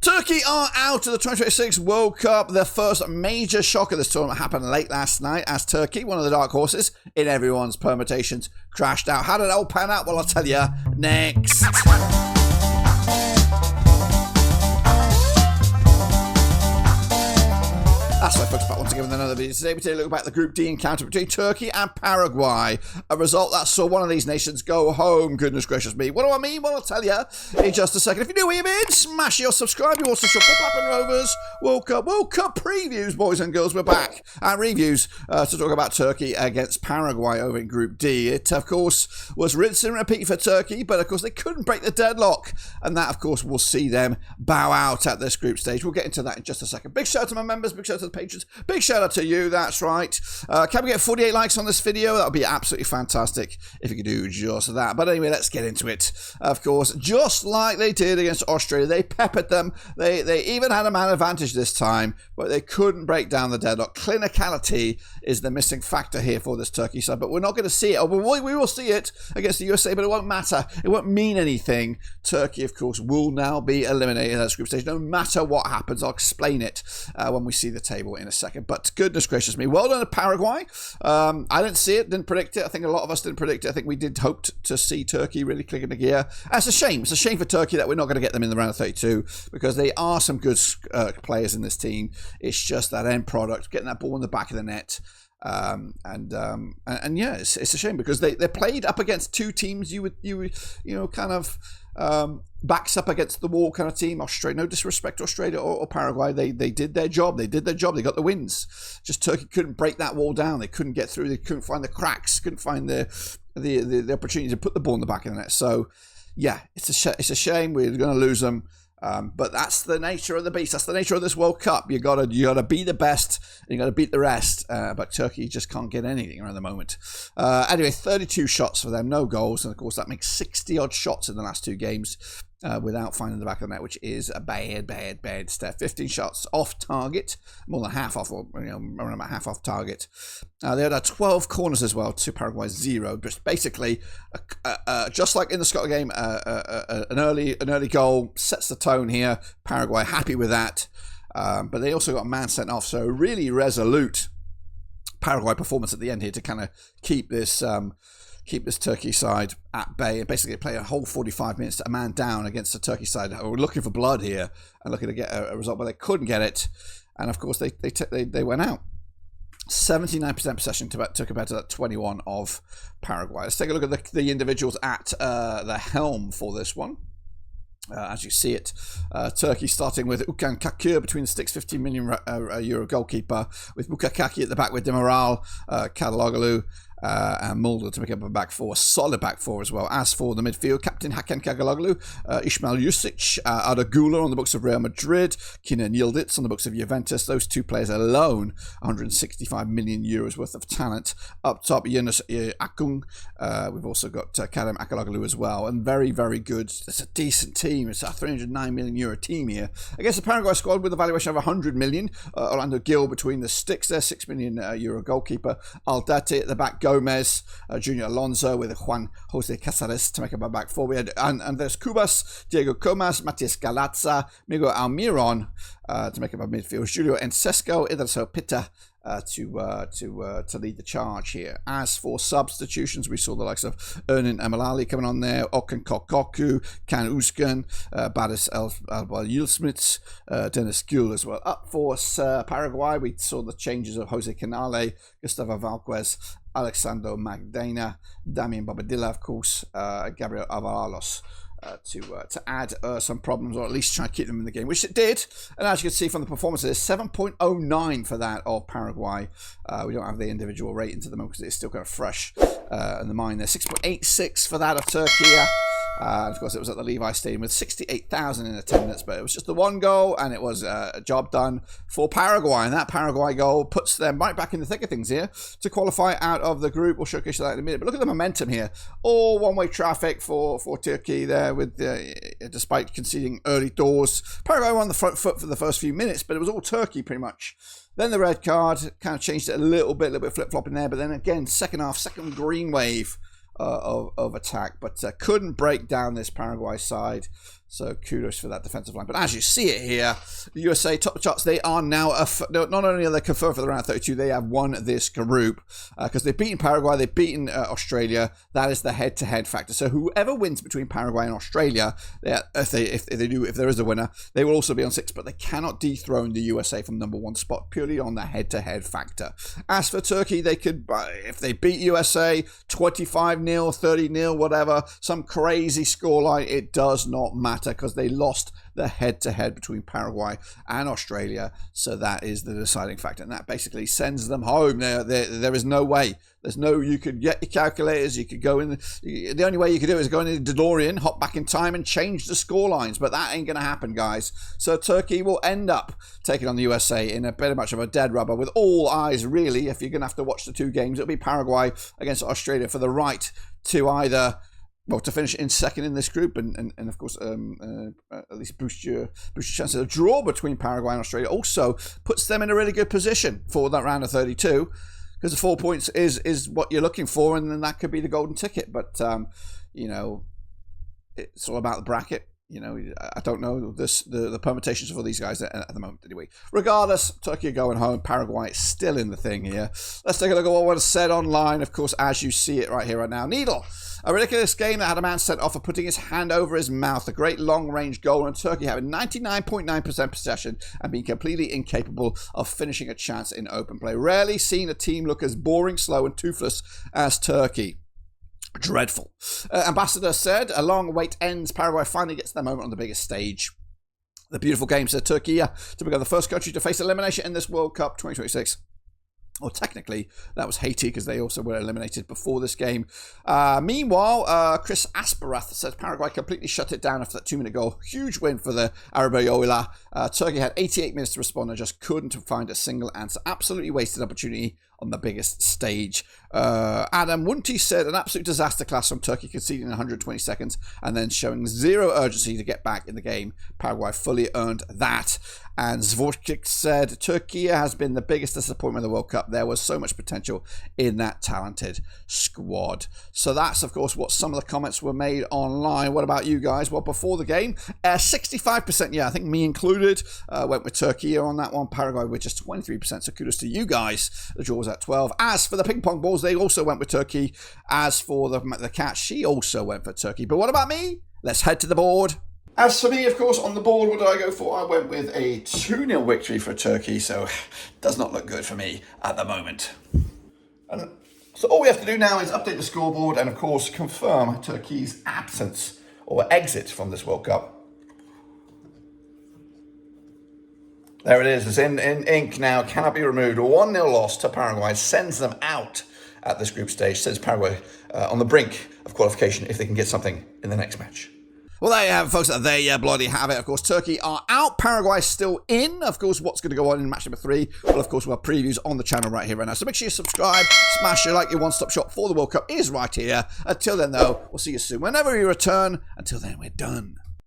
Turkey are out of the 2026 World Cup. The first major shock of this tournament happened late last night as Turkey, one of the dark horses in everyone's permutations, crashed out. How did it all pan out? Well, I'll tell you next. That's right, folks, back once again with another video. Today we take a look back at the Group D encounter between Turkey and Paraguay. A result that saw one of these nations go home. Goodness gracious me. What do I mean? Well, I'll tell you in just a second. If you're new here, man, smash your subscribe. You also show Pop Up and Rovers World Cup previews, boys and girls. We're back. And reviews to talk about Turkey against Paraguay over in Group D. It, of course, was rinse and repeat for Turkey, but, of course, they couldn't break the deadlock. And that, of course, will see them bow out at this group stage. We'll get into that in just a second. Big shout out to my members. Big shout out to the patrons. Big shout out to you, that's right. Can we get 48 likes on this video? That would be absolutely fantastic if you could do just that. But anyway, let's get into it. Of course, just like they did against Australia, they peppered them. They even had a man advantage this time, but they couldn't break down the deadlock. Clinicality is the missing factor here for this Turkey side, but we're not going to see it. We will see it against the USA, but it won't matter. It won't mean anything. Turkey, of course, will now be eliminated at this group stage, no matter what happens. I'll explain it when we see the table in a second. But goodness gracious me, well done to Paraguay. I didn't see it, didn't predict it. I think a lot of us didn't predict it. I think we did hope to see Turkey really click into gear. And it's a shame. It's a shame for Turkey that we're not going to get them in the round of 32 because they are some good players in this team. It's just that end product, getting that ball in the back of the net. And yeah, it's a shame because they played up against two teams you know kind of backs up against the wall kind of team. Australia, no disrespect to Australia or Paraguay, they did their job. They got the wins. Just Turkey couldn't break that wall down. They couldn't get through. They couldn't find the cracks. Couldn't find the opportunity to put the ball in the back of the net. So yeah, it's a shame. We're going to lose them. But that's the nature of the beast. That's the nature of this World Cup. You gotta be the best, and you gotta beat the rest. But Turkey just can't get anything around the moment. Anyway, 32 shots for them, no goals, and of course that makes 60 odd shots in the last two games without finding the back of the net, which is a bad step. 15 shots off target, more than half off, or around about half off target. They had 12 corners as well to Paraguay's 0. Just basically, just like in the Scotland game, an early goal sets the tone here. Paraguay happy with that, but they also got a man sent off. So really resolute Paraguay performance at the end here to kind of keep this Turkey side at bay and basically play a whole 45 minutes, a man down against the Turkey side. We're looking for blood here and looking to get a result, but they couldn't get it, and of course they went out. 79% possession to compared to that 21 of Paraguay. Let's take a look at the individuals at the helm for this one. As you see it, Turkey starting with Ukan Kakur between the sticks, 15 million euro goalkeeper, with Bukakaki at the back with Demiral, Kadaloglu, and Mulder to make up a back four, solid back four as well. As for the midfield, captain Hakan Kagaloglu, Ismail Jusic, Arda Güler on the books of Real Madrid, Kenan Yildiz on the books of Juventus. Those two players alone, 165 million euros worth of talent. Up top, Yunus Akung. We've also got Kerem Akaloglu as well, and very, very good. It's a decent team. It's a 309 million euro team here against the Paraguay squad with a valuation of 100 million. Orlando Gil between the sticks there, 6 million euro goalkeeper. Aldate at the back. Gomez, Junior Alonso with Juan Jose Casares to make up our back four. We had Andres Cubas, Diego Comas, Matias Galazza, Miguel Almiron to make up our midfield. Julio Encesco, Idriso Pita to lead the charge here. As for substitutions, we saw the likes of Ernin Amalali coming on there, Okan Kokoku, Kan Uskan, Badis Yilsmits, Dennis Gül as well. Up for Paraguay, we saw the changes of Jose Canale, Gustavo Valquez, Alexandro Magdalena, Damian Bobadilla, of course, Gabriel Avalos. To add some problems, or at least try to keep them in the game, which it did. And as you can see from the performances, 7.09 for that of Paraguay. We don't have the individual ratings at the moment because it's still kind of fresh in the mind there. 6.86 for that of Turkey. And of course, it was at the Levi Stadium with 68,000 in attendance, but it was just the one goal, and it was a job done for Paraguay. And that Paraguay goal puts them right back in the thick of things here to qualify out of the group. We'll showcase that in a minute. But look at the momentum here. All one-way traffic for Turkey there, with despite conceding early doors. Paraguay were on the front foot for the first few minutes, but it was all Turkey pretty much. Then the red card kind of changed it a little bit flip-flopping there. But then again, second half, second green wave of attack, but couldn't break down this Paraguay side. So kudos for that defensive line. But as you see it here, the USA top of the charts, they are now, not only are they confirmed for the round 32, they have won this group because they've beaten Paraguay, they've beaten Australia. That is the head-to-head factor. So whoever wins between Paraguay and Australia, if there is a winner, they will also be on 6, but they cannot dethrone the USA from #1 spot purely on the head-to-head factor. As for Turkey, they could, if they beat USA 25-0, 30-0, whatever, some crazy scoreline, it does not matter because they lost the head-to-head between Paraguay and Australia. So that is the deciding factor, and that basically sends them home. There is no way. There's no, you could get your calculators, you could go in, the only way you could do it is go in the DeLorean, hop back in time and change the score lines, but that ain't going to happen, guys. So Turkey will end up taking on the USA in a bit much of a dead rubber, with all eyes really, if you're going to have to watch the 2 games, it'll be Paraguay against Australia for the right to either, well, to finish in second in this group and of course, at least boost your chance of a draw between Paraguay and Australia. Also puts them in a really good position for that round of 32, because the 4 points is what you're looking for, and then that could be the golden ticket. But, you know, it's all about the bracket. You know, I don't know the permutations for these guys at the moment anyway. Regardless, Turkey are going home. Paraguay is still in the thing here. Let's take a look at what was said online, of course, as you see it right here, right now. Needle. A ridiculous game that had a man sent off for putting his hand over his mouth. A great long-range goal, and Turkey having 99.9% possession and being completely incapable of finishing a chance in open play. Rarely seen a team look as boring, slow, and toothless as Turkey. Dreadful. Ambassador said, a long wait ends. Paraguay finally gets their moment on the biggest stage. The beautiful game, said Turkey, to become the first country to face elimination in this World Cup 2026. Well, technically, that was Haiti because they also were eliminated before this game. Meanwhile, Chris Asparath says Paraguay completely shut it down after that 2-minute goal. Huge win for the Arabayola. Turkey had 88 minutes to respond and just couldn't find a single answer. Absolutely wasted opportunity on the biggest stage. Adam Wunti said, an absolute disaster class from Turkey, conceding in 120 seconds and then showing zero urgency to get back in the game. Paraguay fully earned that. And Zvorchik said, Turkey has been the biggest disappointment of the World Cup. There was so much potential in that talented squad. So that's, of course, what some of the comments were made online. What about you guys? Well, before the game, 65%, yeah, I think me included, went with Turkey on that one. Paraguay with just 23%, so kudos to you guys. The draw was at 12. As for the ping pong balls, they also went with Turkey. As for the cat, she also went for Turkey. But what about me? Let's head to the board. As for me, of course, on the board, what did I go for? I went with a 2-0 victory for Turkey, so does not look good for me at the moment. And so all we have to do now is update the scoreboard and, of course, confirm Turkey's absence or exit from this World Cup. There it is. It's in ink now. Cannot be removed. A 1-0 loss to Paraguay sends them out at this group stage. Sends Paraguay on the brink of qualification if they can get something in the next match. Well, there you have it, folks. There you bloody have it. Of course, Turkey are out. Paraguay still in. Of course, what's going to go on in match number 3? Well, of course, we'll have previews on the channel right here, right now. So make sure you subscribe, smash your like. Your one-stop shop for the World Cup is right here. Until then, though, we'll see you soon. Whenever you return, until then, we're done.